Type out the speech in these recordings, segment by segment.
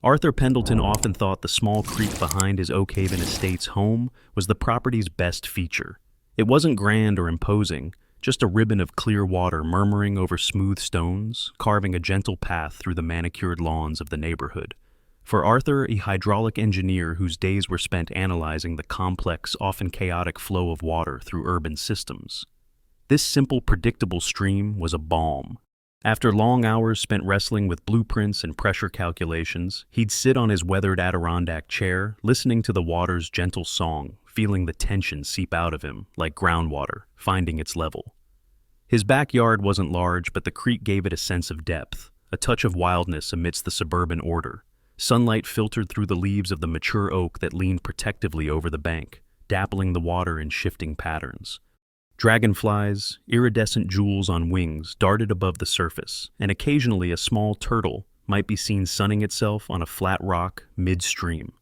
Arthur Pendleton often thought the small creek behind his Oak Haven Estates home was the property's best feature. It wasn't grand or imposing, just a ribbon of clear water murmuring over smooth stones, carving a gentle path through the manicured lawns of the neighborhood. For Arthur, a hydraulic engineer whose days were spent analyzing the complex, often chaotic flow of water through urban systems, this simple, predictable stream was a balm. After long hours spent wrestling with blueprints and pressure calculations, he'd sit on his weathered Adirondack chair, listening to the water's gentle song, feeling the tension seep out of him like groundwater, finding its level. His backyard wasn't large, but the creek gave it a sense of depth, a touch of wildness amidst the suburban order. Sunlight filtered through the leaves of the mature oak that leaned protectively over the bank, dappling the water in shifting patterns. Dragonflies, iridescent jewels on wings, darted above the surface, and occasionally a small turtle might be seen sunning itself on a flat rock midstream.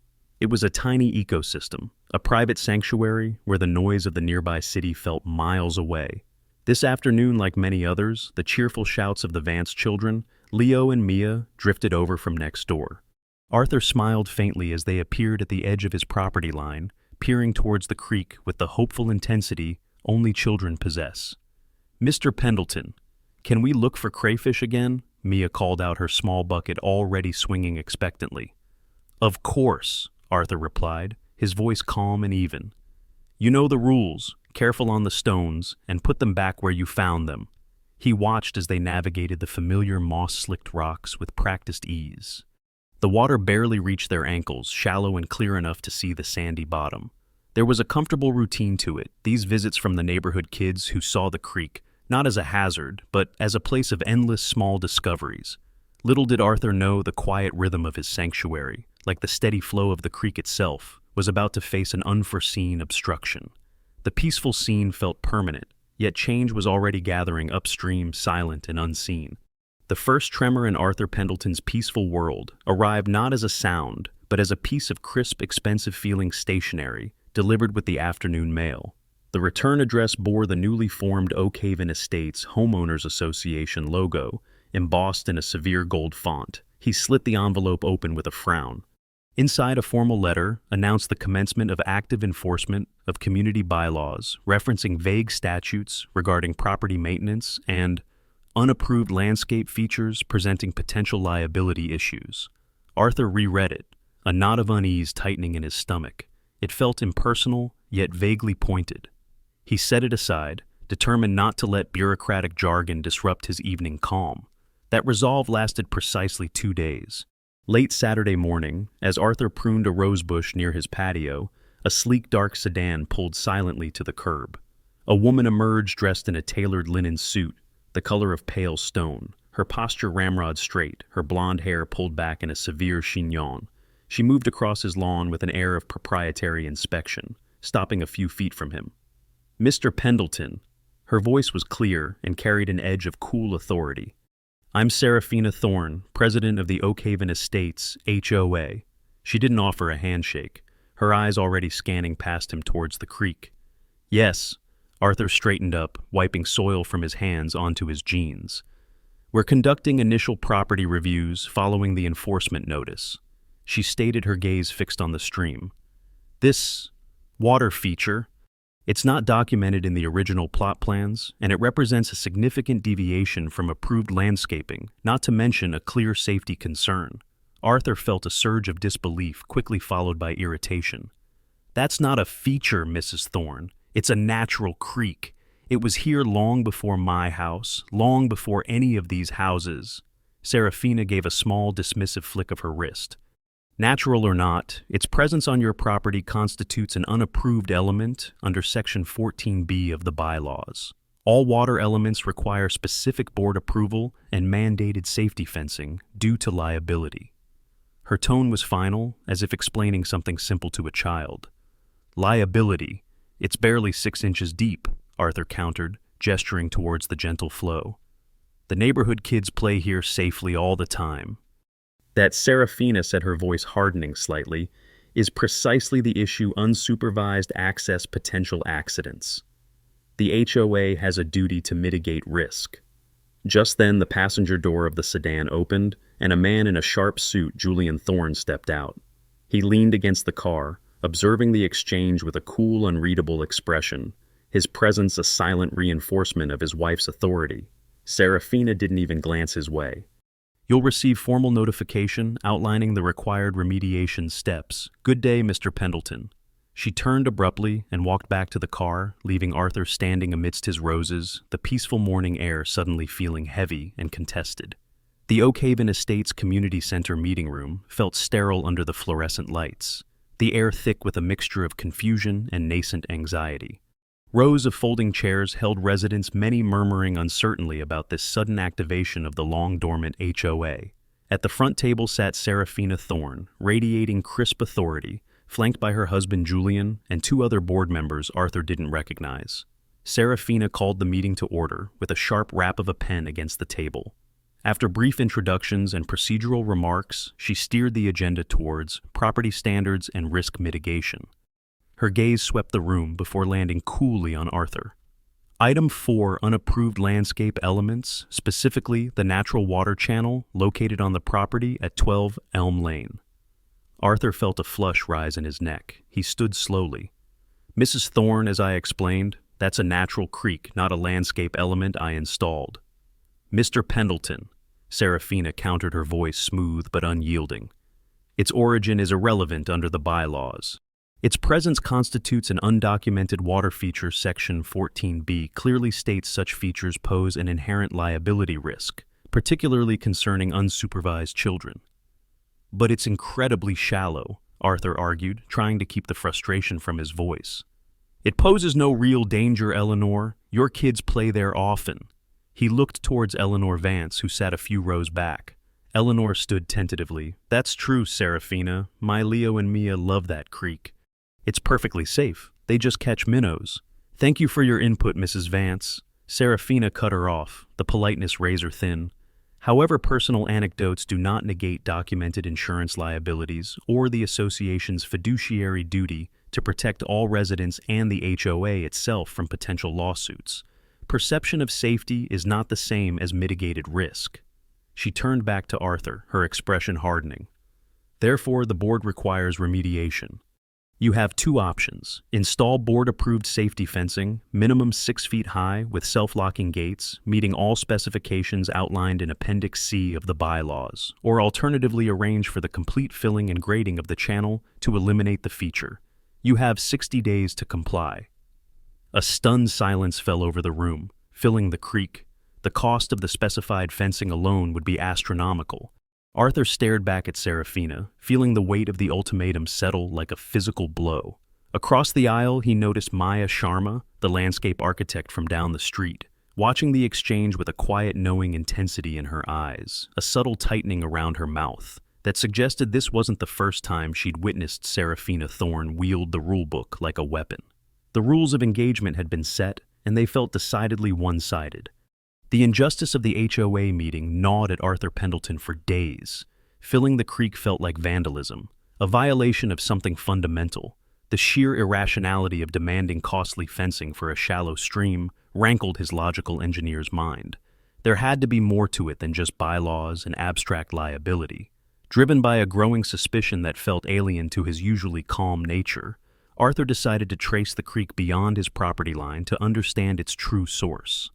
It was a tiny ecosystem, a private sanctuary where the noise of the nearby city felt miles away. This afternoon, like many others, the cheerful shouts of the Vance children, Leo and Mia, drifted over from next door. Arthur smiled faintly as they appeared at the edge of his property line, peering towards the creek with the hopeful intensity only children possess. "Mr. Pendleton, can we look for crayfish again?" Mia called out, her small bucket already swinging expectantly. "Of course," Arthur replied, his voice calm and even. "You know the rules, careful on the stones, and put them back where you found them." He watched as they navigated the familiar moss-slicked rocks with practiced ease. The water barely reached their ankles, shallow and clear enough to see the sandy bottom. There was a comfortable routine to it, these visits from the neighborhood kids who saw the creek, not as a hazard, but as a place of endless small discoveries. Little did Arthur know the quiet rhythm of his sanctuary, like the steady flow of the creek itself, was about to face an unforeseen obstruction. The peaceful scene felt permanent, yet change was already gathering upstream, silent and unseen. The first tremor in Arthur Pendleton's peaceful world arrived not as a sound, but as a piece of crisp, expensive-feeling stationery, delivered with the afternoon mail. The return address bore the newly formed Oak Haven Estates Homeowners Association logo, embossed in a severe gold font. He slit the envelope open with a frown. Inside, a formal letter announced the commencement of active enforcement of community bylaws, referencing vague statutes regarding property maintenance and unapproved landscape features presenting potential liability issues. Arthur reread it, a knot of unease tightening in his stomach. It felt impersonal, yet vaguely pointed. He set it aside, determined not to let bureaucratic jargon disrupt his evening calm. That resolve lasted precisely 2 days. Late Saturday morning, as Arthur pruned a rosebush near his patio, a sleek dark sedan pulled silently to the curb. A woman emerged dressed in a tailored linen suit, the color of pale stone, her posture ramrod straight, her blonde hair pulled back in a severe chignon. She moved across his lawn with an air of proprietary inspection, stopping a few feet from him. "Mr. Pendleton." Her voice was clear and carried an edge of cool authority. "I'm Serafina Thorne, president of the Oak Haven Estates, HOA." She didn't offer a handshake, her eyes already scanning past him towards the creek. "Yes." Arthur straightened up, wiping soil from his hands onto his jeans. "We're conducting initial property reviews following the enforcement notice." She stated, her gaze fixed on the stream. "This water feature, it's not documented in the original plot plans, and it represents a significant deviation from approved landscaping, not to mention a clear safety concern." Arthur felt a surge of disbelief, quickly followed by irritation. "That's not a feature, Mrs. Thorne. It's a natural creek. It was here long before my house, long before any of these houses." Serafina gave a small, dismissive flick of her wrist. "Natural or not, its presence on your property constitutes an unapproved element under Section 14B of the bylaws. All water elements require specific board approval and mandated safety fencing due to liability." Her tone was final, as if explaining something simple to a child. "Liability. It's barely 6 inches deep," Arthur countered, gesturing towards the gentle flow. "The neighborhood kids play here safely all the time." "That," Serafina said, her voice hardening slightly, "is precisely the issue: unsupervised access, potential accidents. The HOA has a duty to mitigate risk." Just then, the passenger door of the sedan opened, and a man in a sharp suit, Julian Thorne, stepped out. He leaned against the car, observing the exchange with a cool, unreadable expression, his presence a silent reinforcement of his wife's authority. Serafina didn't even glance his way. "You'll receive formal notification outlining the required remediation steps. Good day, Mr. Pendleton." She turned abruptly and walked back to the car, leaving Arthur standing amidst his roses, the peaceful morning air suddenly feeling heavy and contested. The Oakhaven Estates Community Center meeting room felt sterile under the fluorescent lights, the air thick with a mixture of confusion and nascent anxiety. Rows of folding chairs held residents, many murmuring uncertainly about this sudden activation of the long-dormant HOA. At the front table sat Serafina Thorne, radiating crisp authority, flanked by her husband Julian and two other board members Arthur didn't recognize. Serafina called the meeting to order with a sharp rap of a pen against the table. After brief introductions and procedural remarks, she steered the agenda towards property standards and risk mitigation. Her gaze swept the room before landing coolly on Arthur. Item 4, unapproved landscape elements, specifically the natural water channel located on the property at 12 Elm Lane. Arthur felt a flush rise in his neck. He stood slowly. "Mrs. Thorne, as I explained, that's a natural creek, not a landscape element I installed." "Mr. Pendleton," Serafina countered, her voice smooth but unyielding. "Its origin is irrelevant under the bylaws. Its presence constitutes an undocumented water feature. Section 14B clearly states such features pose an inherent liability risk, particularly concerning unsupervised children." "But it's incredibly shallow," Arthur argued, trying to keep the frustration from his voice. "It poses no real danger, Eleanor. Your kids play there often." He looked towards Eleanor Vance, who sat a few rows back. Eleanor stood tentatively. "That's true, Serafina. My Leo and Mia love that creek. It's perfectly safe. They just catch minnows." "Thank you for your input, Mrs. Vance." Serafina cut her off, the politeness razor thin. "However, personal anecdotes do not negate documented insurance liabilities or the association's fiduciary duty to protect all residents and the HOA itself from potential lawsuits. Perception of safety is not the same as mitigated risk." She turned back to Arthur, her expression hardening. "Therefore, the board requires remediation. You have two options: install board-approved safety fencing, minimum 6 feet high with self-locking gates, meeting all specifications outlined in Appendix C of the bylaws, or alternatively arrange for the complete filling and grading of the channel to eliminate the feature. You have 60 days to comply." A stunned silence fell over the room, filling the creek. The cost of the specified fencing alone would be astronomical. Arthur stared back at Serafina, feeling the weight of the ultimatum settle like a physical blow. Across the aisle, he noticed Maya Sharma, the landscape architect from down the street, watching the exchange with a quiet, knowing intensity in her eyes, a subtle tightening around her mouth that suggested this wasn't the first time she'd witnessed Serafina Thorne wield the rulebook like a weapon. The rules of engagement had been set, and they felt decidedly one-sided. The injustice of the HOA meeting gnawed at Arthur Pendleton for days. Filling the creek felt like vandalism, a violation of something fundamental. The sheer irrationality of demanding costly fencing for a shallow stream rankled his logical engineer's mind. There had to be more to it than just bylaws and abstract liability. Driven by a growing suspicion that felt alien to his usually calm nature, Arthur decided to trace the creek beyond his property line to understand its true source.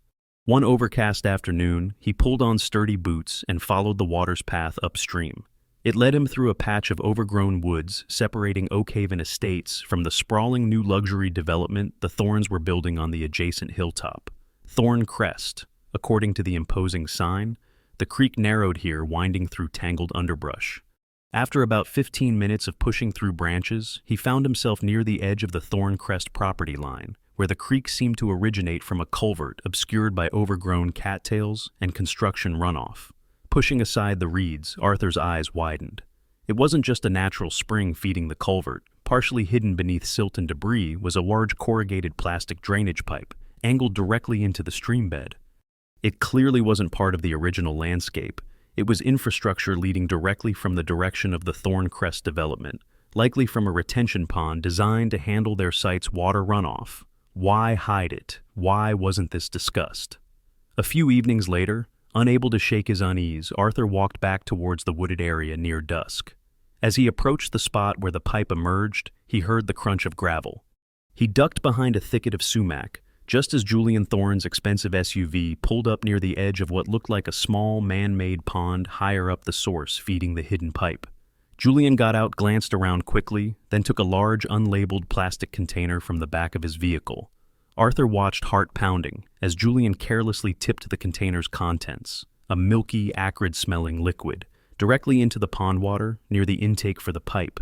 One overcast afternoon, he pulled on sturdy boots and followed the water's path upstream. It led him through a patch of overgrown woods separating Oakhaven Estates from the sprawling new luxury development the Thornes were building on the adjacent hilltop. Thorne Crest. According to the imposing sign, the creek narrowed here, winding through tangled underbrush. After about 15 minutes of pushing through branches, he found himself near the edge of the Thorne Crest property line, where the creek seemed to originate from a culvert obscured by overgrown cattails and construction runoff. Pushing aside the reeds, Arthur's eyes widened. It wasn't just a natural spring feeding the culvert. Partially hidden beneath silt and debris was a large corrugated plastic drainage pipe, angled directly into the stream bed. It clearly wasn't part of the original landscape. It was infrastructure leading directly from the direction of the Thorne Crest development, likely from a retention pond designed to handle their site's water runoff. Why hide it? Why wasn't this discussed? A few evenings later, Unable to shake his unease, Arthur walked back towards the wooded area near dusk. As he approached the spot where the pipe emerged, he heard the crunch of gravel. He ducked behind a thicket of sumac, just as Julian Thorne's expensive SUV pulled up near the edge of what looked like a small, man-made pond higher up the source feeding the hidden pipe. Julian got out, glanced around quickly, then took a large, unlabeled plastic container from the back of his vehicle. Arthur watched, heart pounding, as Julian carelessly tipped the container's contents, a milky, acrid-smelling liquid, directly into the pond water near the intake for the pipe.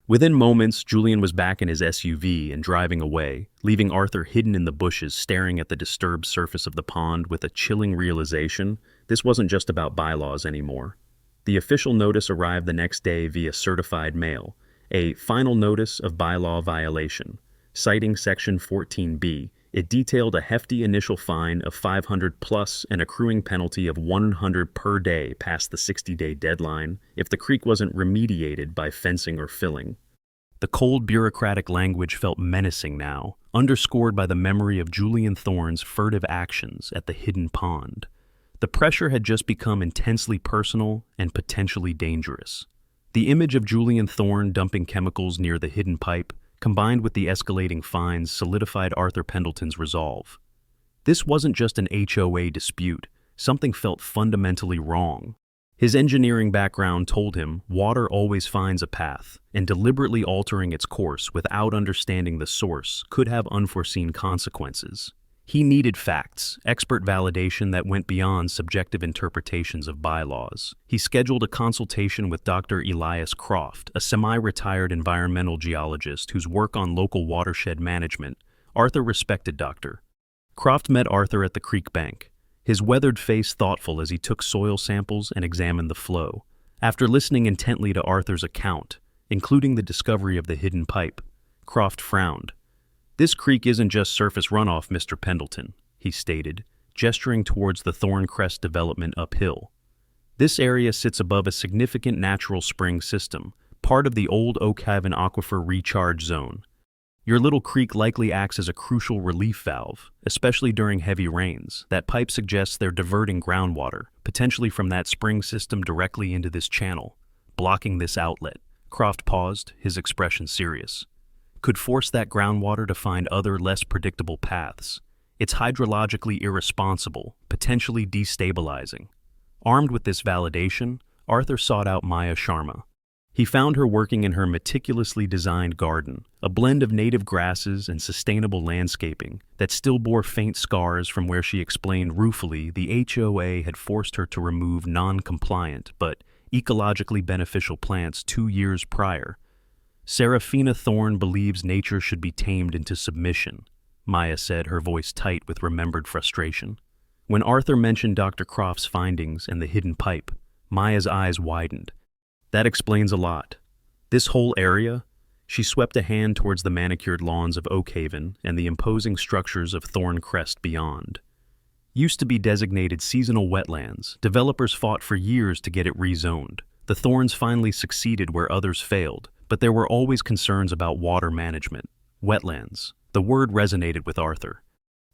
Within moments, Julian was back in his SUV and driving away, leaving Arthur hidden in the bushes staring at the disturbed surface of the pond with a chilling realization this wasn't just about bylaws anymore. The official notice arrived the next day via certified mail, a final notice of bylaw violation. Citing Section 14B, it detailed a hefty initial fine of $500 plus an accruing penalty of $100 per day past the 60-day deadline if the creek wasn't remediated by fencing or filling. The cold bureaucratic language felt menacing now, underscored by the memory of Julian Thorne's furtive actions at the hidden pond. The pressure had just become intensely personal and potentially dangerous. The image of Julian Thorne dumping chemicals near the hidden pipe, combined with the escalating fines, solidified Arthur Pendleton's resolve. This wasn't just an HOA dispute. Something felt fundamentally wrong. His engineering background told him water always finds a path, and deliberately altering its course without understanding the source could have unforeseen consequences. He needed facts, expert validation that went beyond subjective interpretations of bylaws. He scheduled a consultation with Dr. Elias Croft, a semi-retired environmental geologist whose work on local watershed management Arthur respected. Dr. Croft met Arthur at the creek bank, his weathered face thoughtful as he took soil samples and examined the flow. After listening intently to Arthur's account, including the discovery of the hidden pipe, Croft frowned. "This creek isn't just surface runoff, Mr. Pendleton," he stated, gesturing towards the Thorncrest development uphill. "This area sits above a significant natural spring system, part of the old Oak Haven Aquifer recharge zone. Your little creek likely acts as a crucial relief valve, especially during heavy rains. That pipe suggests they're diverting groundwater, potentially from that spring system directly into this channel, blocking this outlet." Croft paused, his expression serious. "Could force that groundwater to find other, less predictable paths. It's hydrologically irresponsible, potentially destabilizing." Armed with this validation, Arthur sought out Maya Sharma. He found her working in her meticulously designed garden, a blend of native grasses and sustainable landscaping that still bore faint scars from where she explained ruefully the HOA had forced her to remove non-compliant but ecologically beneficial plants 2 years prior. "Serafina Thorne believes nature should be tamed into submission," Maya said, her voice tight with remembered frustration. When Arthur mentioned Dr. Croft's findings and the hidden pipe, Maya's eyes widened. "That explains a lot. This whole area," she swept a hand towards the manicured lawns of Oak Haven and the imposing structures of Thorncrest beyond, "used to be designated seasonal wetlands. Developers fought for years to get it rezoned. The Thorns finally succeeded where others failed. But there were always concerns about water management. Wetlands. The word resonated with Arthur.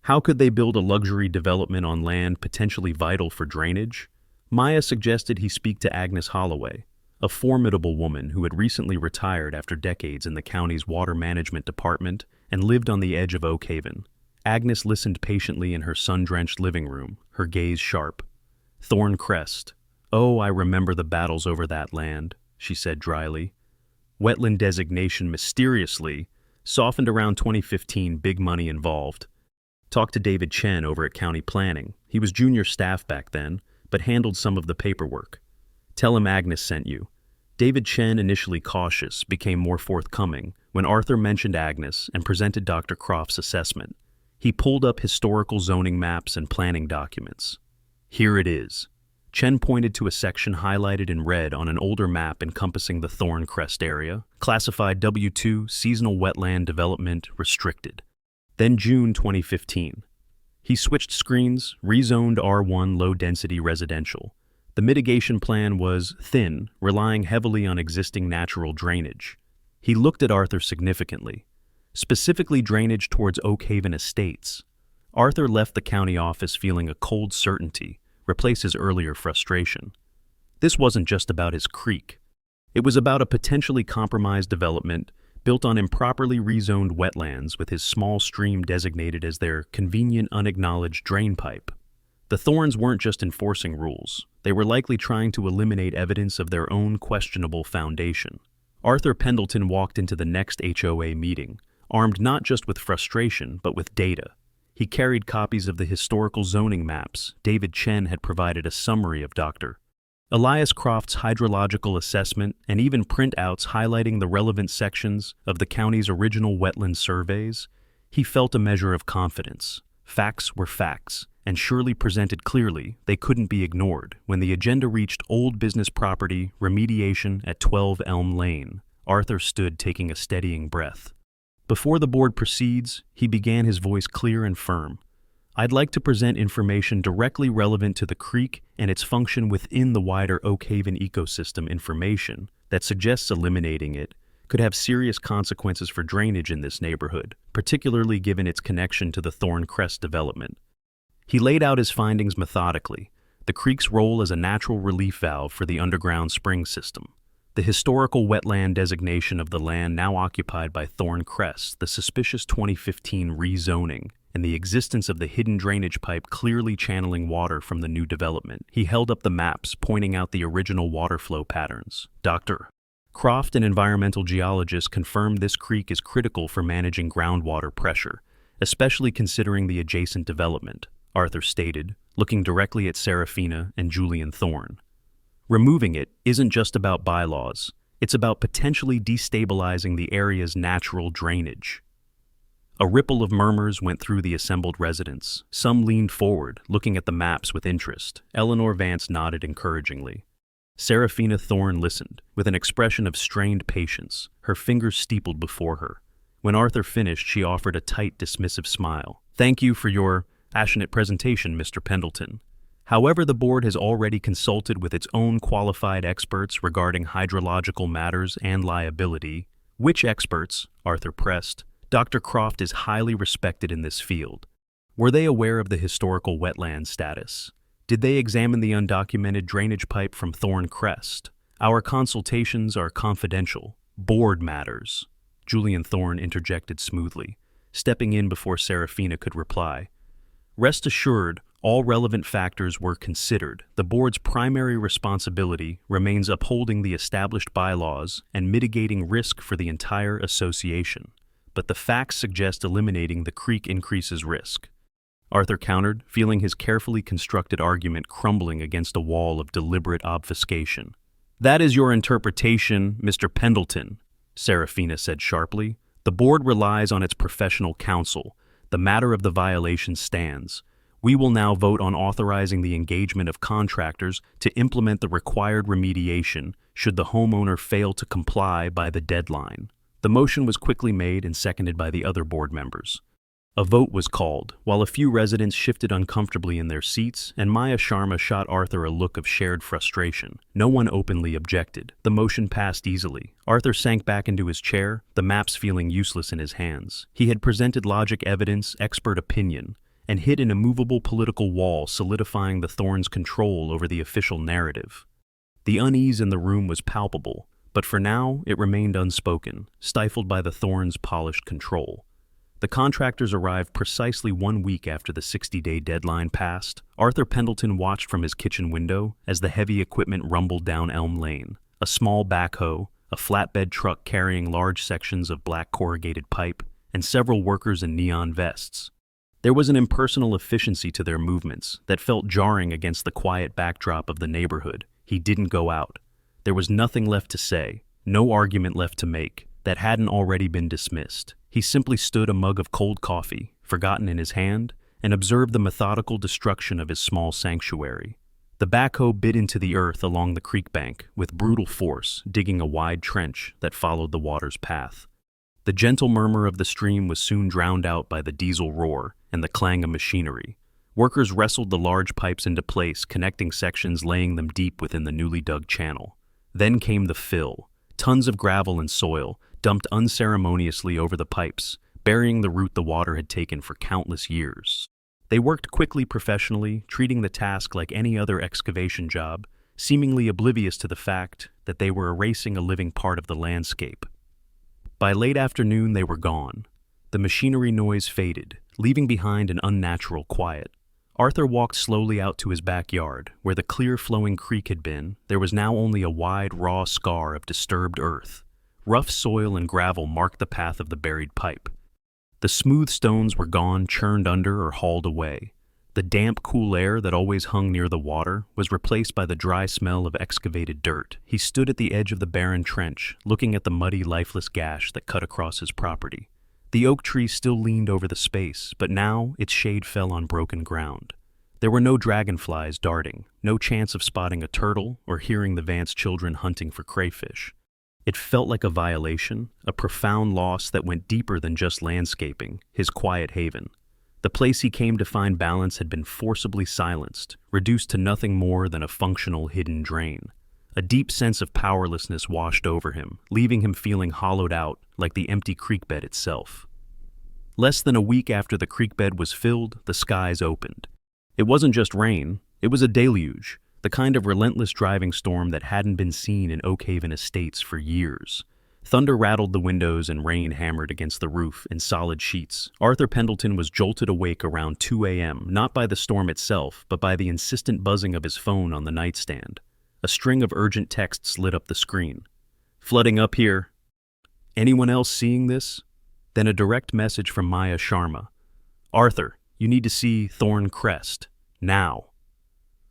How could they build a luxury development on land potentially vital for drainage? Maya suggested he speak to Agnes Holloway, a formidable woman who had recently retired after decades in the county's water management department and lived on the edge of Oak Haven. Agnes listened patiently in her sun-drenched living room, her gaze sharp. "Thorncrest. Oh, I remember the battles over that land," she said dryly. "Wetland designation mysteriously softened around 2015, big money involved. Talked to David Chen over at County Planning. He was junior staff back then, but handled some of the paperwork. Tell him Agnes sent you." David Chen, initially cautious, became more forthcoming when Arthur mentioned Agnes and presented Dr. Croft's assessment. He pulled up historical zoning maps and planning documents. "Here it is." Chen pointed to a section highlighted in red on an older map encompassing the Thorncrest area, classified W2 Seasonal Wetland Development Restricted. Then June 2015. He switched screens, rezoned R1 low-density residential. The mitigation plan was thin, relying heavily on existing natural drainage. He looked at Arthur significantly, specifically drainage towards Oak Haven Estates. Arthur left the county office feeling a cold certainty, replace his earlier frustration. This wasn't just about his creek. It was about a potentially compromised development built on improperly rezoned wetlands with his small stream designated as their convenient unacknowledged drain pipe. The Thorns weren't just enforcing rules. They were likely trying to eliminate evidence of their own questionable foundation. Arthur Pendleton walked into the next HOA meeting, armed not just with frustration, but with data. He carried copies of the historical zoning maps David Chen had provided, a summary of Dr. Elias Croft's hydrological assessment, and even printouts highlighting the relevant sections of the county's original wetland surveys. He felt a measure of confidence. Facts were facts, and surely presented clearly, they couldn't be ignored. When the agenda reached old business property remediation at 12 Elm Lane, Arthur stood taking a steadying breath. Before the board proceeds, he began, his voice clear and firm. I'd like to present information directly relevant to the creek and its function within the wider Oak Haven ecosystem. Information that suggests eliminating it could have serious consequences for drainage in this neighborhood, particularly given its connection to the Thorncrest development. He laid out his findings methodically: the creek's role as a natural relief valve for the underground spring system, the historical wetland designation of the land now occupied by Thorncrest, the suspicious 2015 rezoning, and the existence of the hidden drainage pipe clearly channeling water from the new development. He held up the maps, pointing out the original water flow patterns. Dr. Croft, an environmental geologist, confirmed this creek is critical for managing groundwater pressure, especially considering the adjacent development, Arthur stated, looking directly at Serafina and Julian Thorne. Removing it isn't just about bylaws, it's about potentially destabilizing the area's natural drainage. A ripple of murmurs went through the assembled residents. Some leaned forward, looking at the maps with interest. Eleanor Vance nodded encouragingly. Serafina Thorne listened, with an expression of strained patience, her fingers steepled before her. When Arthur finished, she offered a tight, dismissive smile. Thank you for your passionate presentation, Mr. Pendleton. However, the board has already consulted with its own qualified experts regarding hydrological matters and liability. Which experts? Arthur pressed. Dr. Croft is highly respected in this field. Were they aware of the historical wetland status? Did they examine the undocumented drainage pipe from Thorncrest? Our consultations are confidential. Board matters. Julian Thorne interjected smoothly, stepping in before Serafina could reply. Rest assured, all relevant factors were considered. The board's primary responsibility remains upholding the established bylaws and mitigating risk for the entire association. But the facts suggest eliminating the creek increases risk. Arthur countered, feeling his carefully constructed argument crumbling against a wall of deliberate obfuscation. That is your interpretation, Mr. Pendleton, Serafina said sharply. The board relies on its professional counsel. The matter of the violation stands. We will now vote on authorizing the engagement of contractors to implement the required remediation should the homeowner fail to comply by the deadline. The motion was quickly made and seconded by the other board members. A vote was called, while a few residents shifted uncomfortably in their seats, and Maya Sharma shot Arthur a look of shared frustration. No one openly objected. The motion passed easily. Arthur sank back into his chair, the maps feeling useless in his hands. He had presented logic, evidence, expert opinion, and hit an immovable political wall, solidifying the Thorns' control over the official narrative. The unease in the room was palpable, but for now it remained unspoken, stifled by the Thorns' polished control. The contractors arrived precisely 1 week after the 60-day deadline passed. Arthur Pendleton watched from his kitchen window as the heavy equipment rumbled down Elm Lane. A small backhoe, a flatbed truck carrying large sections of black corrugated pipe, and several workers in neon vests. There was an impersonal efficiency to their movements that felt jarring against the quiet backdrop of the neighborhood. He didn't go out. There was nothing left to say, no argument left to make that hadn't already been dismissed. He simply stood, a mug of cold coffee, forgotten in his hand, and observed the methodical destruction of his small sanctuary. The backhoe bit into the earth along the creek bank with brutal force, digging a wide trench that followed the water's path. The gentle murmur of the stream was soon drowned out by the diesel roar and the clang of machinery. Workers wrestled the large pipes into place, connecting sections, laying them deep within the newly dug channel. Then came the fill. Tons of gravel and soil, dumped unceremoniously over the pipes, burying the route the water had taken for countless years. They worked quickly professionally, treating the task like any other excavation job, seemingly oblivious to the fact that they were erasing a living part of the landscape. By late afternoon, they were gone. The machinery noise faded, leaving behind an unnatural quiet. Arthur walked slowly out to his backyard. Where the clear flowing creek had been, there was now only a wide, raw scar of disturbed earth. Rough soil and gravel marked the path of the buried pipe. The smooth stones were gone, churned under or hauled away. The damp, cool air that always hung near the water was replaced by the dry smell of excavated dirt. He stood at the edge of the barren trench, looking at the muddy, lifeless gash that cut across his property. The oak tree still leaned over the space, but now its shade fell on broken ground. There were no dragonflies darting, no chance of spotting a turtle or hearing the Vance children hunting for crayfish. It felt like a violation, a profound loss that went deeper than just landscaping, his quiet haven. The place he came to find balance had been forcibly silenced, reduced to nothing more than a functional hidden drain. A deep sense of powerlessness washed over him, leaving him feeling hollowed out like the empty creek bed itself. Less than a week after the creek bed was filled, the skies opened. It wasn't just rain, it was a deluge, the kind of relentless driving storm that hadn't been seen in Oakhaven Estates for years. Thunder rattled the windows and rain hammered against the roof in solid sheets. Arthur Pendleton was jolted awake around 2 a.m., not by the storm itself, but by the insistent buzzing of his phone on the nightstand. A string of urgent texts lit up the screen. "Flooding up here. Anyone else seeing this?" Then a direct message from Maya Sharma. "Arthur, you need to see Thorn Crest. Now."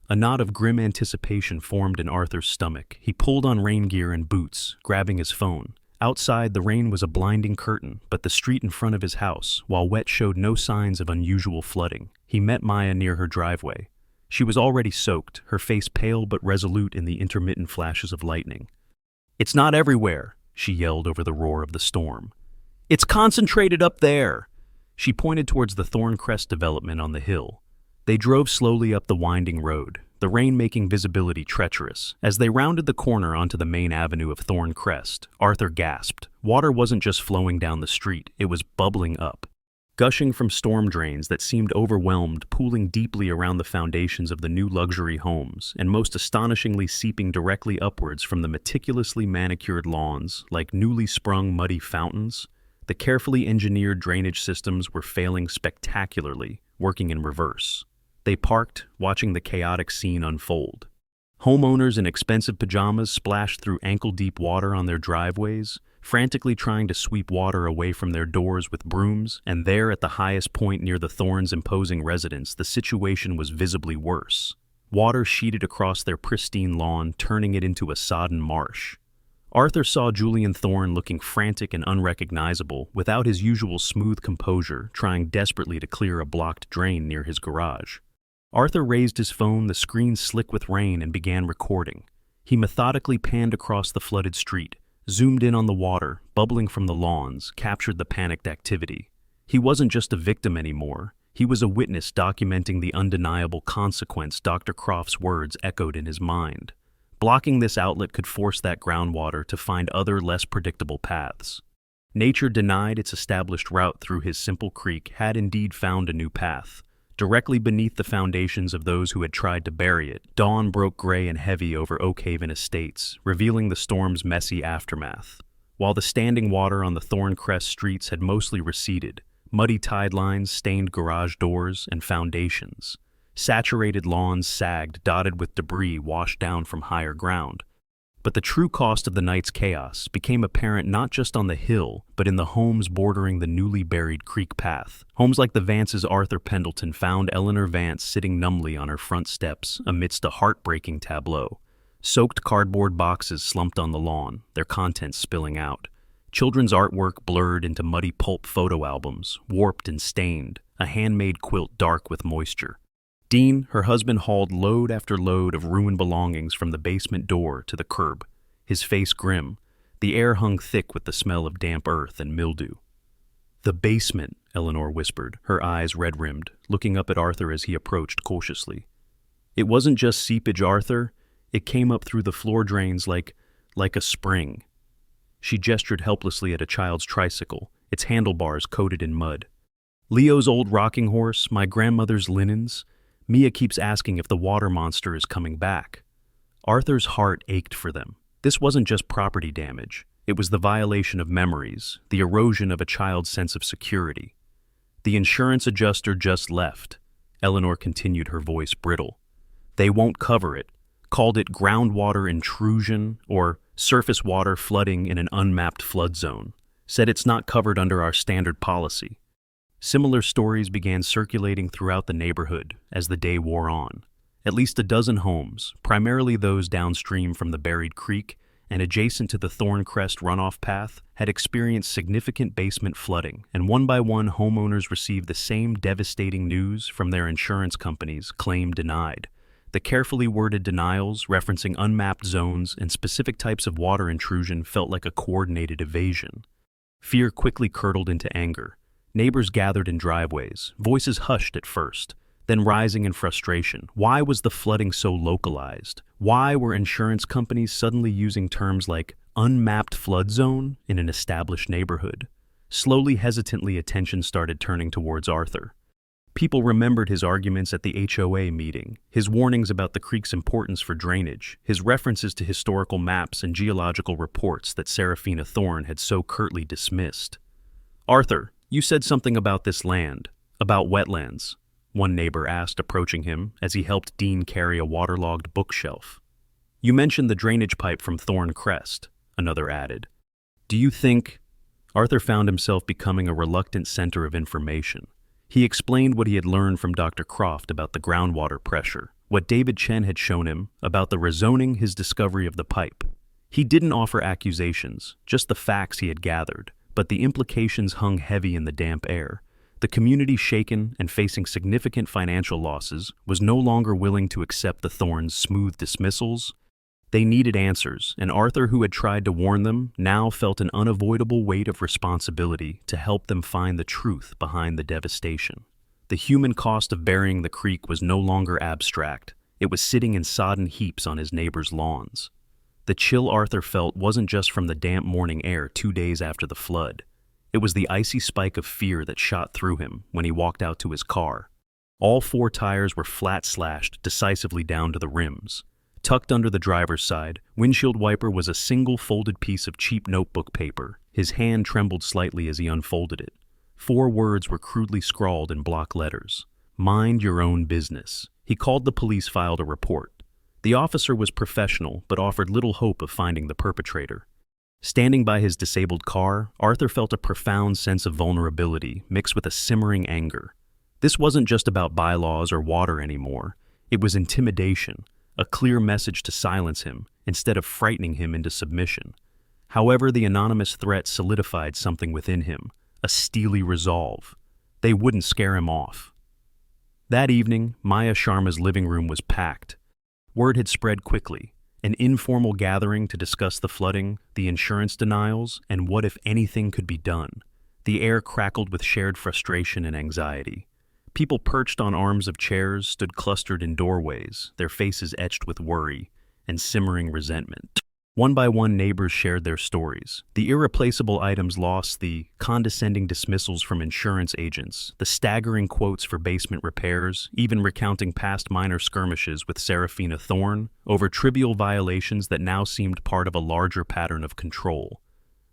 A knot of grim anticipation formed in Arthur's stomach. He pulled on rain gear and boots, grabbing his phone. Outside, the rain was a blinding curtain, but the street in front of his house, while wet, showed no signs of unusual flooding. He met Maya near her driveway. She was already soaked, her face pale but resolute in the intermittent flashes of lightning. "It's not everywhere," she yelled over the roar of the storm. "It's concentrated up there." She pointed towards the Thorncrest development on the hill. They drove slowly up the winding road, the rain making visibility treacherous. As they rounded the corner onto the main avenue of Thorncrest, Arthur gasped. Water wasn't just flowing down the street, it was bubbling up. Gushing from storm drains that seemed overwhelmed, pooling deeply around the foundations of the new luxury homes, and most astonishingly seeping directly upwards from the meticulously manicured lawns like newly sprung muddy fountains. The carefully engineered drainage systems were failing spectacularly, working in reverse. They parked, watching the chaotic scene unfold. Homeowners in expensive pajamas splashed through ankle-deep water on their driveways, frantically trying to sweep water away from their doors with brooms, and there at the highest point near the Thorns' imposing residence, the situation was visibly worse. Water sheeted across their pristine lawn, turning it into a sodden marsh. Arthur saw Julian Thorne looking frantic and unrecognizable, without his usual smooth composure, trying desperately to clear a blocked drain near his garage. Arthur raised his phone, the screen slick with rain, and began recording. He methodically panned across the flooded street, zoomed in on the water, bubbling from the lawns, captured the panicked activity. He wasn't just a victim anymore. He was a witness documenting the undeniable consequence Dr. Croft's words echoed in his mind. Blocking this outlet could force that groundwater to find other, less predictable paths. Nature, denied its established route through his simple creek, had indeed found a new path. Directly beneath the foundations of those who had tried to bury it, dawn broke gray and heavy over Oakhaven Estates, revealing the storm's messy aftermath. While the standing water on the Thorncrest streets had mostly receded, muddy tide lines stained garage doors and foundations. Saturated lawns sagged, dotted with debris washed down from higher ground. But the true cost of the night's chaos became apparent not just on the hill, but in the homes bordering the newly buried creek path. Homes like the Vance's Arthur Pendleton found Eleanor Vance sitting numbly on her front steps amidst a heartbreaking tableau. Soaked cardboard boxes slumped on the lawn, their contents spilling out. Children's artwork blurred into muddy pulp photo albums, warped and stained, a handmade quilt dark with moisture. Dean, her husband, hauled load after load of ruined belongings from the basement door to the curb, his face grim. The air hung thick with the smell of damp earth and mildew. "The basement," Eleanor whispered, her eyes red-rimmed, looking up at Arthur as he approached cautiously. "It wasn't just seepage, Arthur. It came up through the floor drains like a spring." She gestured helplessly at a child's tricycle, its handlebars coated in mud. Leo's old rocking horse, my grandmother's linens. Mia keeps asking if the water monster is coming back. Arthur's heart ached for them. This wasn't just property damage. It was the violation of memories, the erosion of a child's sense of security. The insurance adjuster just left. Eleanor continued, her voice brittle. They won't cover it. Called it groundwater intrusion or surface water flooding in an unmapped flood zone. Said it's not covered under our standard policy. Similar stories began circulating throughout the neighborhood as the day wore on. At least a dozen homes, primarily those downstream from the buried creek and adjacent to the Thorncrest runoff path, had experienced significant basement flooding, and one by one homeowners received the same devastating news from their insurance companies, claim denied. The carefully worded denials, referencing unmapped zones and specific types of water intrusion, felt like a coordinated evasion. Fear quickly curdled into anger. Neighbors gathered in driveways, voices hushed at first, then rising in frustration. Why was the flooding so localized? Why were insurance companies suddenly using terms like unmapped flood zone in an established neighborhood? Slowly, hesitantly, attention started turning towards Arthur. People remembered his arguments at the HOA meeting, his warnings about the creek's importance for drainage, his references to historical maps and geological reports that Serafina Thorne had so curtly dismissed. "Arthur, you said something about this land, about wetlands," one neighbor asked, approaching him as he helped Dean carry a waterlogged bookshelf. "You mentioned the drainage pipe from Thorncrest," another added. "Do you think—" Arthur found himself becoming a reluctant center of information. He explained what he had learned from Dr. Croft about the groundwater pressure, what David Chen had shown him about the rezoning, his discovery of the pipe. He didn't offer accusations, just the facts he had gathered, but the implications hung heavy in the damp air. The community, shaken and facing significant financial losses, was no longer willing to accept the Thorns' smooth dismissals. They needed answers, and Arthur, who had tried to warn them, now felt an unavoidable weight of responsibility to help them find the truth behind the devastation. The human cost of burying the creek was no longer abstract. It was sitting in sodden heaps on his neighbors' lawns. The chill Arthur felt wasn't just from the damp morning air 2 days after the flood. It was the icy spike of fear that shot through him when he walked out to his car. All 4 tires were flat slashed decisively down to the rims. Tucked under the driver's side, windshield wiper was a single folded piece of cheap notebook paper. His hand trembled slightly as he unfolded it. 4 words were crudely scrawled in block letters. "Mind your own business." He called the police, filed a report. The officer was professional, but offered little hope of finding the perpetrator. Standing by his disabled car, Arthur felt a profound sense of vulnerability mixed with a simmering anger. This wasn't just about bylaws or water anymore. It was intimidation, a clear message to silence him instead of frightening him into submission. However, the anonymous threat solidified something within him, a steely resolve. They wouldn't scare him off. That evening, Maya Sharma's living room was packed. Word had spread quickly. An informal gathering to discuss the flooding, the insurance denials, and what, if anything, could be done. The air crackled with shared frustration and anxiety. People perched on arms of chairs stood clustered in doorways, their faces etched with worry and simmering resentment. One by one, neighbors shared their stories. The irreplaceable items lost, the condescending dismissals from insurance agents, the staggering quotes for basement repairs, even recounting past minor skirmishes with Serafina Thorne over trivial violations that now seemed part of a larger pattern of control.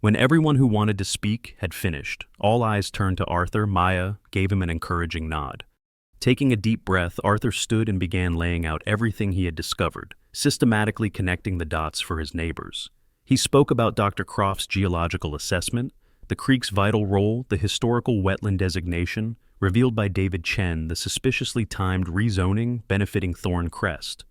When everyone who wanted to speak had finished, all eyes turned to Arthur. Maya gave him an encouraging nod. Taking a deep breath, Arthur stood and began laying out everything he had discovered, systematically connecting the dots for his neighbors. He spoke about Dr. Croft's geological assessment, the creek's vital role, the historical wetland designation, revealed by David Chen, the suspiciously timed rezoning benefiting Thorncrest.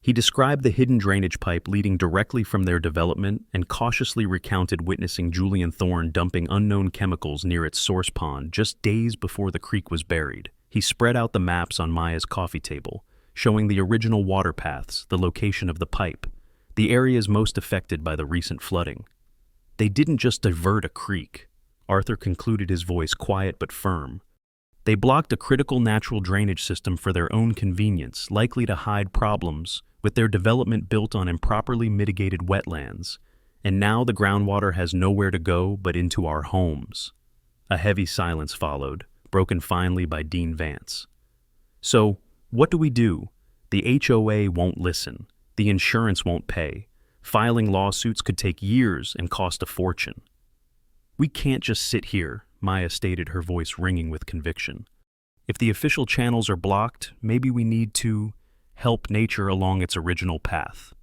He described the hidden drainage pipe leading directly from their development and cautiously recounted witnessing Julian Thorne dumping unknown chemicals near its source pond just days before the creek was buried. He spread out the maps on Maya's coffee table, showing the original water paths, the location of the pipe, the areas most affected by the recent flooding. They didn't just divert a creek, Arthur concluded, his voice quiet but firm. They blocked a critical natural drainage system for their own convenience, likely to hide problems with their development built on improperly mitigated wetlands. And now the groundwater has nowhere to go but into our homes. A heavy silence followed, broken finally by Dean Vance. "So, what do we do? The HOA won't listen. The insurance won't pay. Filing lawsuits could take years and cost a fortune." "We can't just sit here," Maya stated, her voice ringing with conviction. "If the official channels are blocked, maybe we need to help nature along its original path."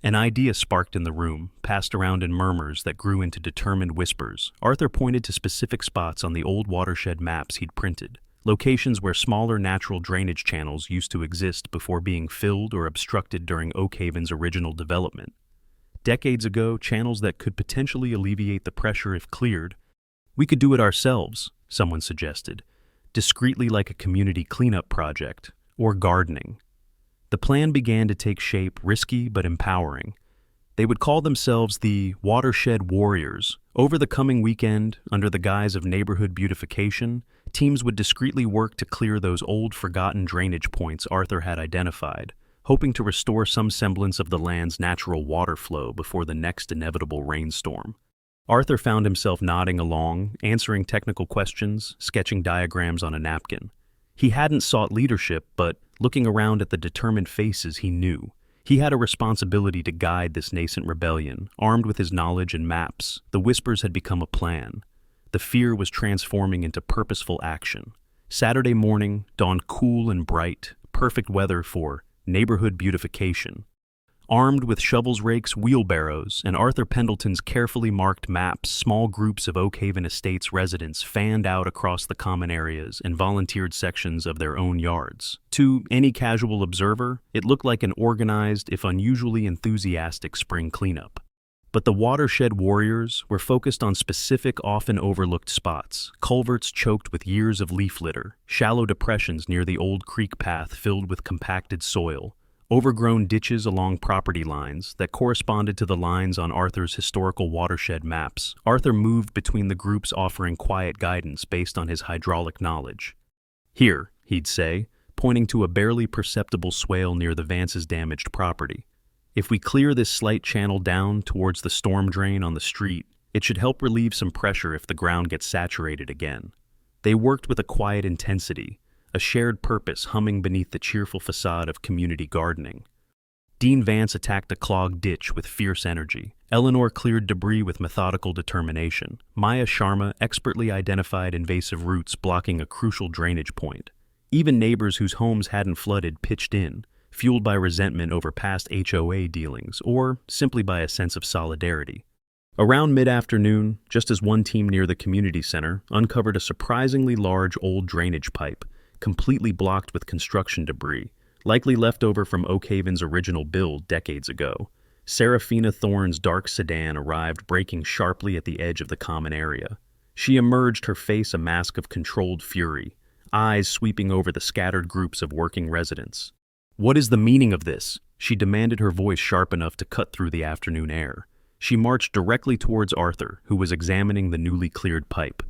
An idea sparked in the room, passed around in murmurs that grew into determined whispers. Arthur pointed to specific spots on the old watershed maps he'd printed, locations where smaller natural drainage channels used to exist before being filled or obstructed during Oak Haven's original development. Decades ago, channels that could potentially alleviate the pressure if cleared. "We could do it ourselves," someone suggested, discreetly, like a community cleanup project, or gardening. The plan began to take shape, risky but empowering. They would call themselves the Watershed Warriors. Over the coming weekend, under the guise of neighborhood beautification, teams would discreetly work to clear those old forgotten drainage points Arthur had identified, hoping to restore some semblance of the land's natural water flow before the next inevitable rainstorm. Arthur found himself nodding along, answering technical questions, sketching diagrams on a napkin. He hadn't sought leadership, but looking around at the determined faces, he knew he had a responsibility to guide this nascent rebellion. Armed with his knowledge and maps, the whispers had become a plan. The fear was transforming into purposeful action. Saturday morning dawned cool and bright, perfect weather for neighborhood beautification. Armed with shovels, rakes, wheelbarrows, and Arthur Pendleton's carefully marked maps, small groups of Oak Haven Estates residents fanned out across the common areas and volunteered sections of their own yards. To any casual observer, it looked like an organized, if unusually enthusiastic, spring cleanup. But the Watershed Warriors were focused on specific, often overlooked spots: culverts choked with years of leaf litter, shallow depressions near the old creek path filled with compacted soil, overgrown ditches along property lines that corresponded to the lines on Arthur's historical watershed maps. Arthur moved between the groups, offering quiet guidance based on his hydraulic knowledge. "Here," he'd say, pointing to a barely perceptible swale near the Vance's damaged property. "If we clear this slight channel down towards the storm drain on the street, it should help relieve some pressure if the ground gets saturated again." They worked with a quiet intensity, a shared purpose humming beneath the cheerful facade of community gardening. Dean Vance attacked a clogged ditch with fierce energy. Eleanor cleared debris with methodical determination. Maya Sharma expertly identified invasive roots blocking a crucial drainage point. Even neighbors whose homes hadn't flooded pitched in, fueled by resentment over past HOA dealings, or simply by a sense of solidarity. Around mid-afternoon, just as one team near the community center uncovered a surprisingly large old drainage pipe, completely blocked with construction debris, likely left over from Oak Haven's original build decades ago, Serafina Thorne's dark sedan arrived, braking sharply at the edge of the common area. She emerged, her face a mask of controlled fury, eyes sweeping over the scattered groups of working residents. "What is the meaning of this?" she demanded, her voice sharp enough to cut through the afternoon air. She marched directly towards Arthur, who was examining the newly cleared pipe.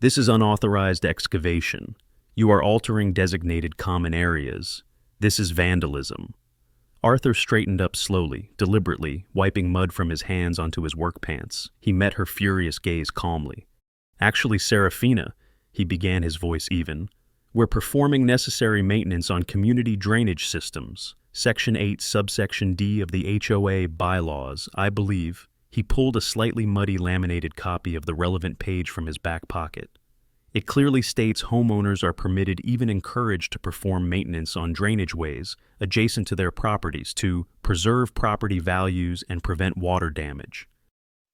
"This is unauthorized excavation. You are altering designated common areas. This is vandalism." Arthur straightened up slowly, deliberately, wiping mud from his hands onto his work pants. He met her furious gaze calmly. "Actually, Serafina," he began, his voice even, "we're performing necessary maintenance on community drainage systems. Section 8, subsection D of the HOA bylaws, I believe." He pulled a slightly muddy laminated copy of the relevant page from his back pocket. "It clearly states homeowners are permitted, even encouraged, to perform maintenance on drainage ways adjacent to their properties to preserve property values and prevent water damage."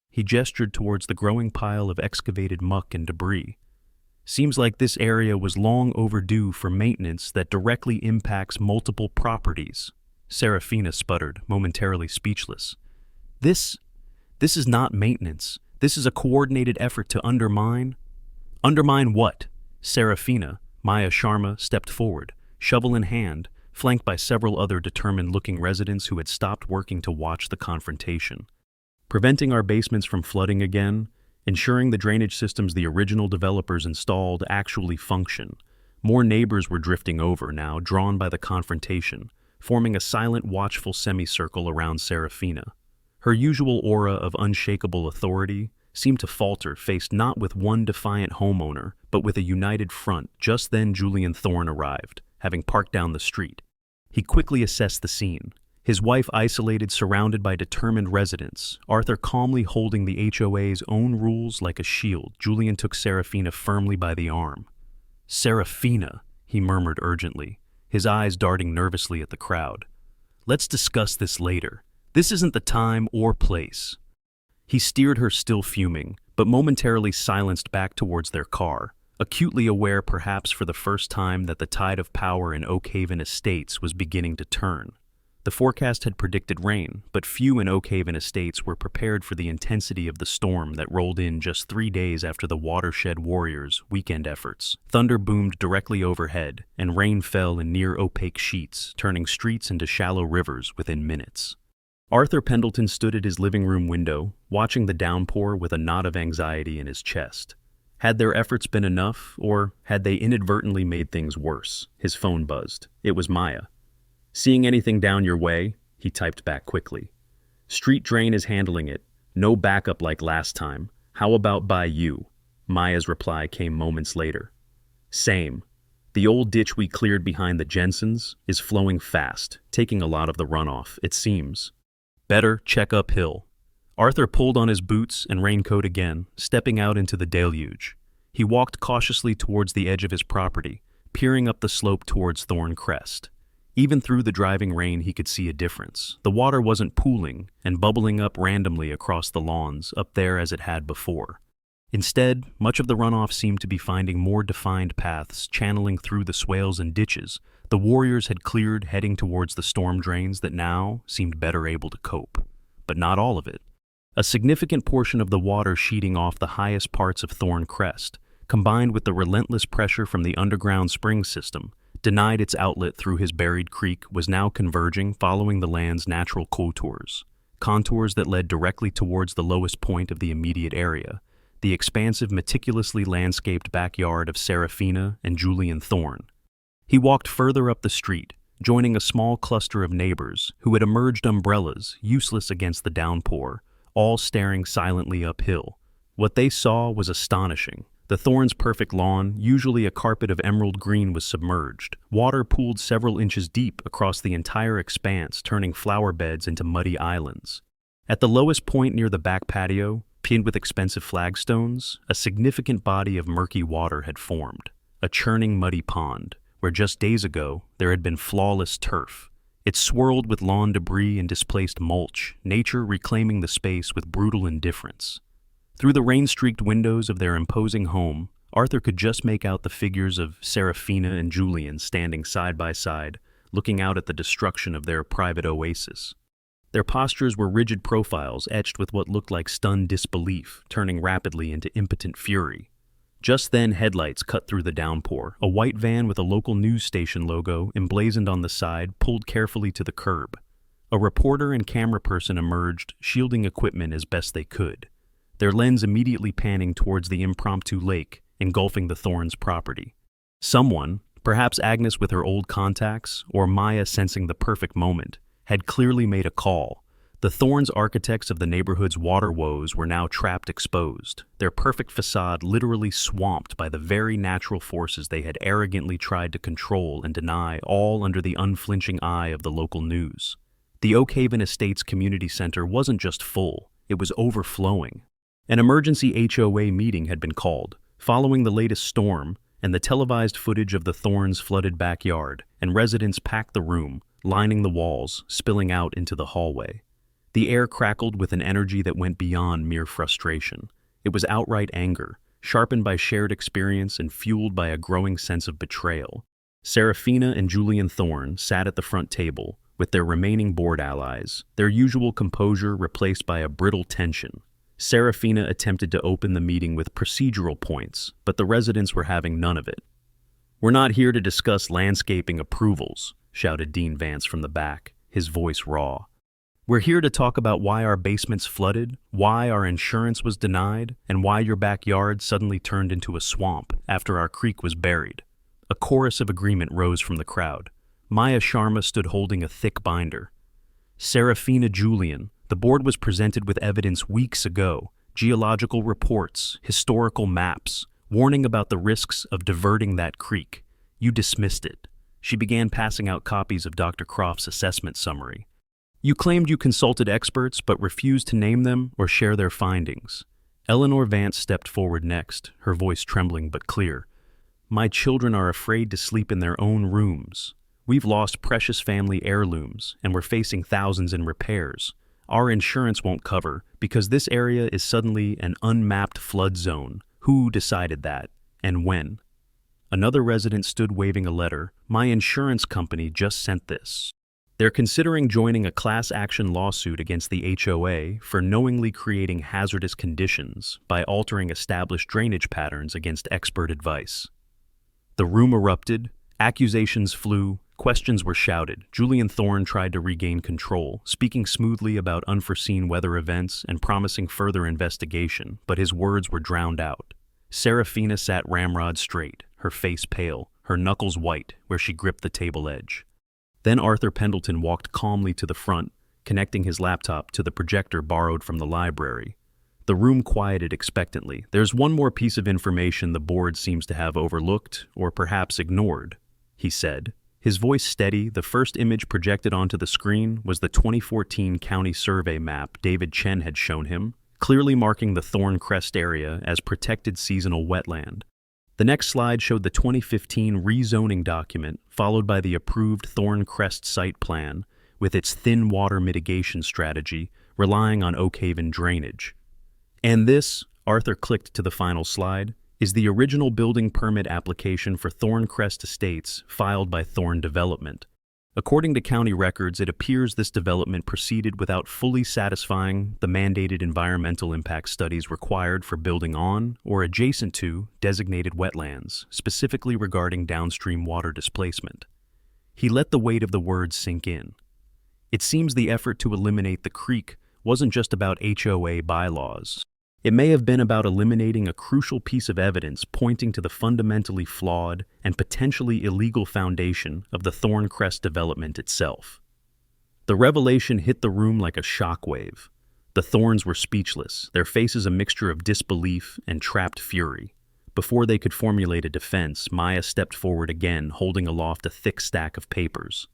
He gestured towards the growing pile of excavated muck and debris. "Seems like this area was long overdue for maintenance that directly impacts multiple properties." Serafina sputtered, momentarily speechless. This is not maintenance. This is a coordinated effort to undermine..." "Undermine what?" Serafina, Maya Sharma, stepped forward, shovel in hand, flanked by several other determined-looking residents who had stopped working to watch the confrontation. "Preventing our basements from flooding again, ensuring the drainage systems the original developers installed actually function." More neighbors were drifting over now, drawn by the confrontation, forming a silent, watchful semicircle around Serafina. Her usual aura of unshakable authority, seemed to falter, faced not with one defiant homeowner, but with a united front. Just then Julian Thorne arrived, having parked down the street. He quickly assessed the scene. His wife isolated, surrounded by determined residents, Arthur calmly holding the HOA's own rules like a shield. Julian took Serafina firmly by the arm. "Serafina," he murmured urgently, his eyes darting nervously at the crowd. "Let's discuss this later. This isn't the time or place." He steered her, still fuming, but momentarily silenced, back towards their car, acutely aware, perhaps for the first time, that the tide of power in Oakhaven Estates was beginning to turn. The forecast had predicted rain, but few in Oakhaven Estates were prepared for the intensity of the storm that rolled in just 3 days after the Watershed Warriors' weekend efforts. Thunder boomed directly overhead, and rain fell in near-opaque sheets, turning streets into shallow rivers within minutes. Arthur Pendleton stood at his living room window, watching the downpour with a knot of anxiety in his chest. Had their efforts been enough, or had they inadvertently made things worse? His phone buzzed. It was Maya. "Seeing anything down your way?" he typed back quickly. "Street drain is handling it. No backup like last time. How about by you?" Maya's reply came moments later. "Same. The old ditch we cleared behind the Jensens is flowing fast, taking a lot of the runoff, it seems. Better check uphill." Arthur pulled on his boots and raincoat again, stepping out into the deluge. He walked cautiously towards the edge of his property, peering up the slope towards Thorn Crest. Even through the driving rain, he could see a difference. The water wasn't pooling and bubbling up randomly across the lawns up there as it had before. Instead, much of the runoff seemed to be finding more defined paths, channeling through the swales and ditches the Warriors had cleared, heading towards the storm drains that now seemed better able to cope. But not all of it. A significant portion of the water sheeting off the highest parts of Thorn Crest, combined with the relentless pressure from the underground spring system, denied its outlet through his buried creek, was now converging, following the land's natural contours that led directly towards the lowest point of the immediate area, the expansive, meticulously landscaped backyard of Serafina and Julian Thorne. He walked further up the street, joining a small cluster of neighbors who had emerged, umbrellas useless against the downpour, all staring silently uphill. What they saw was astonishing. The Thorns' perfect lawn, usually a carpet of emerald green, was submerged. Water pooled several inches deep across the entire expanse, turning flower beds into muddy islands. At the lowest point near the back patio, pinned with expensive flagstones, a significant body of murky water had formed, a churning muddy pond, where just days ago there had been flawless turf. It swirled with lawn debris and displaced mulch, nature reclaiming the space with brutal indifference. Through the rain-streaked windows of their imposing home, Arthur could just make out the figures of Serafina and Julian standing side by side, looking out at the destruction of their private oasis. Their postures were rigid profiles etched with what looked like stunned disbelief, turning rapidly into impotent fury. Just then, headlights cut through the downpour. A white van with a local news station logo emblazoned on the side pulled carefully to the curb. A reporter and camera person emerged, shielding equipment as best they could, their lens immediately panning towards the impromptu lake engulfing the Thorns' property. Someone, perhaps Agnes with her old contacts, or Maya sensing the perfect moment, had clearly made a call. The Thorns' architects of the neighborhood's water woes were now trapped, exposed, their perfect facade literally swamped by the very natural forces they had arrogantly tried to control and deny, all under the unflinching eye of the local news. The Oakhaven Estates Community Center wasn't just full, it was overflowing. An emergency HOA meeting had been called, following the latest storm, and the televised footage of the Thorns' flooded backyard, and residents packed the room, lining the walls, spilling out into the hallway. The air crackled with an energy that went beyond mere frustration. It was outright anger, sharpened by shared experience and fueled by a growing sense of betrayal. Serafina and Julian Thorne sat at the front table, with their remaining board allies, their usual composure replaced by a brittle tension. Serafina attempted to open the meeting with procedural points, but the residents were having none of it. "We're not here to discuss landscaping approvals," shouted Dean Vance from the back, his voice raw. "We're here to talk about why our basements flooded, why our insurance was denied, and why your backyard suddenly turned into a swamp after our creek was buried." A chorus of agreement rose from the crowd. Maya Sharma stood holding a thick binder. "Serafina, Julian, the board was presented with evidence weeks ago geological reports, historical maps, warning about the risks of diverting that creek. You dismissed it. She began passing out copies of Dr. Croft's assessment summary. You claimed you consulted experts but refused to name them or share their findings. Eleanor Vance stepped forward next, her voice trembling but clear. My children are afraid to sleep in their own rooms. We've lost precious family heirlooms, and we're facing thousands in repairs. Our insurance won't cover because this area is suddenly an unmapped flood zone. Who decided that, and when? Another resident stood waving a letter. My insurance company just sent this. They're considering joining a class action lawsuit against the HOA for knowingly creating hazardous conditions by altering established drainage patterns against expert advice. The room erupted, accusations flew, questions were shouted. Julian Thorne tried to regain control, speaking smoothly about unforeseen weather events and promising further investigation, but his words were drowned out. Serafina sat ramrod straight, her face pale, her knuckles white where she gripped the table edge. Then Arthur Pendleton walked calmly to the front, connecting his laptop to the projector borrowed from the library. The room quieted expectantly. There's one more piece of information the board seems to have overlooked, or perhaps ignored, he said. His voice steady, the first image projected onto the screen was the 2014 county survey map David Chen had shown him, clearly marking the Thorn Crest area as protected seasonal wetland. The next slide showed the 2015 rezoning document, followed by the approved Thorn Crest site plan, with its thin water mitigation strategy, relying on Oak Haven drainage. And this, Arthur clicked to the final slide, is the original building permit application for Thorn Crest Estates filed by Thorn Development. According to county records, it appears this development proceeded without fully satisfying the mandated environmental impact studies required for building on or adjacent to designated wetlands, specifically regarding downstream water displacement. He let the weight of the words sink in. It seems the effort to eliminate the creek wasn't just about HOA bylaws. It may have been about eliminating a crucial piece of evidence pointing to the fundamentally flawed and potentially illegal foundation of the Thorn Crest development itself. The revelation hit the room like a shockwave. The Thorns were speechless, their faces a mixture of disbelief and trapped fury. Before they could formulate a defense, Maya stepped forward again, holding aloft a thick stack of papers.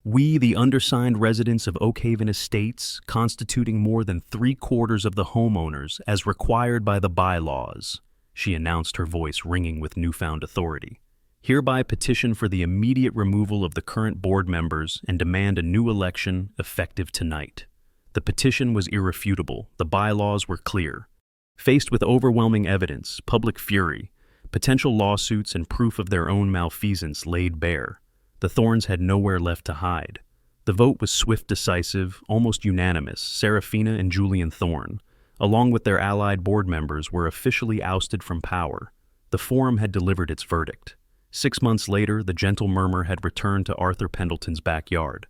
We, the undersigned residents of Oak Haven Estates, constituting more than 3/4 of the homeowners as required by the bylaws, she announced, her voice ringing with newfound authority, hereby petition for the immediate removal of the current board members and demand a new election effective tonight. The petition was irrefutable. The bylaws were clear. Faced with overwhelming evidence, public fury, potential lawsuits, and proof of their own malfeasance laid bare, the Thorns had nowhere left to hide. The vote was swift, decisive, almost unanimous. Serafina and Julian Thorne, along with their allied board members, were officially ousted from power. The forum had delivered its verdict. 6 months later, the gentle murmur had returned to Arthur Pendleton's backyard.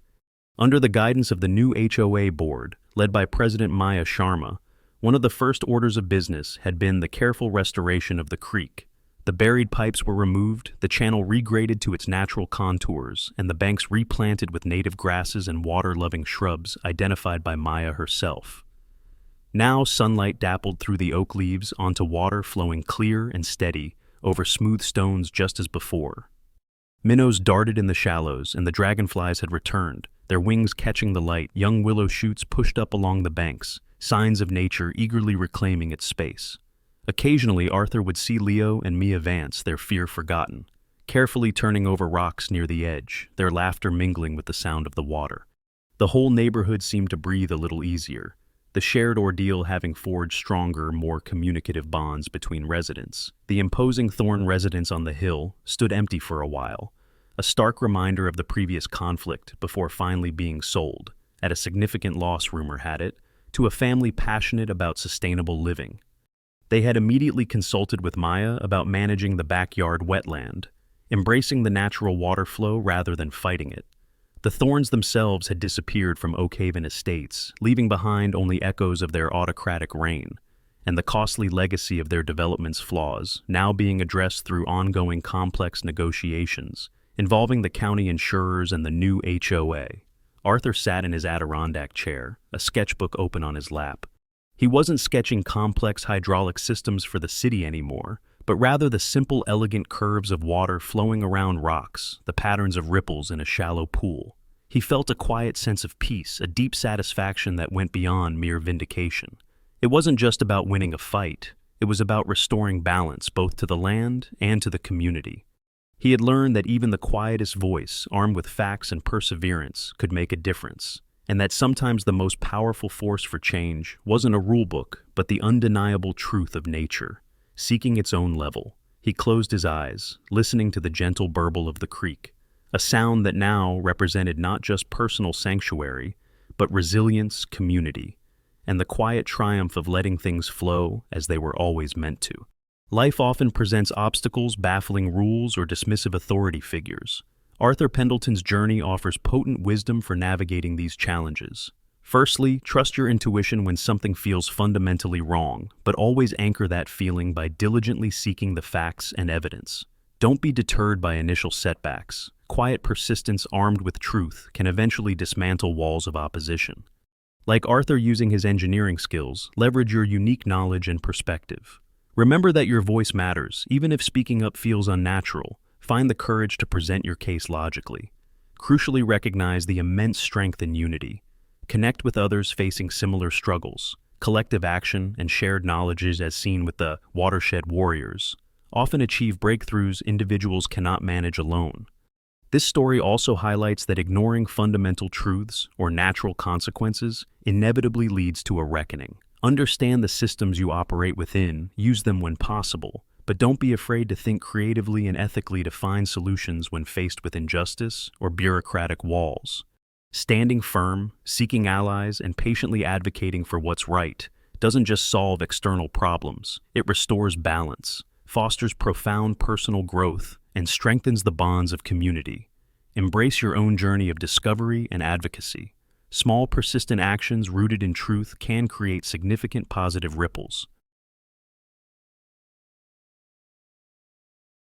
Under the guidance of the new HOA board, led by President Maya Sharma, one of the first orders of business had been the careful restoration of the creek. The buried pipes were removed, the channel regraded to its natural contours, and the banks replanted with native grasses and water-loving shrubs identified by Maya herself. Now sunlight dappled through the oak leaves onto water flowing clear and steady over smooth stones just as before. Minnows darted in the shallows, and the dragonflies had returned, their wings catching the light. Young willow shoots pushed up along the banks, signs of nature eagerly reclaiming its space. Occasionally, Arthur would see Leo and Mia Vance, their fear forgotten, carefully turning over rocks near the edge, their laughter mingling with the sound of the water. The whole neighborhood seemed to breathe a little easier, the shared ordeal having forged stronger, more communicative bonds between residents. The imposing Thorn residence on the hill stood empty for a while, a stark reminder of the previous conflict before finally being sold, at a significant loss, rumor had it, to a family passionate about sustainable living. They had immediately consulted with Maya about managing the backyard wetland, embracing the natural water flow rather than fighting it. The Thorns themselves had disappeared from Oak Haven Estates, leaving behind only echoes of their autocratic reign, and the costly legacy of their development's flaws, now being addressed through ongoing complex negotiations involving the county insurers and the new HOA. Arthur sat in his Adirondack chair, a sketchbook open on his lap. He wasn't sketching complex hydraulic systems for the city anymore, but rather the simple, elegant curves of water flowing around rocks, the patterns of ripples in a shallow pool. He felt a quiet sense of peace, a deep satisfaction that went beyond mere vindication. It wasn't just about winning a fight, it was about restoring balance both to the land and to the community. He had learned that even the quietest voice, armed with facts and perseverance, could make a difference, and that sometimes the most powerful force for change wasn't a rulebook, but the undeniable truth of nature, seeking its own level. He closed his eyes, listening to the gentle burble of the creek, a sound that now represented not just personal sanctuary, but resilience, community, and the quiet triumph of letting things flow as they were always meant to. Life often presents obstacles, baffling rules, or dismissive authority figures. Arthur Pendleton's journey offers potent wisdom for navigating these challenges. Firstly, trust your intuition when something feels fundamentally wrong, but always anchor that feeling by diligently seeking the facts and evidence. Don't be deterred by initial setbacks. Quiet persistence armed with truth can eventually dismantle walls of opposition. Like Arthur using his engineering skills, leverage your unique knowledge and perspective. Remember that your voice matters, even if speaking up feels unnatural. Find the courage to present your case logically. Crucially, recognize the immense strength in unity. Connect with others facing similar struggles. Collective action and shared knowledge, as seen with the watershed warriors, often achieve breakthroughs individuals cannot manage alone. This story also highlights that ignoring fundamental truths or natural consequences inevitably leads to a reckoning. Understand the systems you operate within, use them when possible, but don't be afraid to think creatively and ethically to find solutions when faced with injustice or bureaucratic walls. Standing firm, seeking allies, and patiently advocating for what's right doesn't just solve external problems, it restores balance, fosters profound personal growth, and strengthens the bonds of community. Embrace your own journey of discovery and advocacy. Small, persistent actions rooted in truth can create significant positive ripples.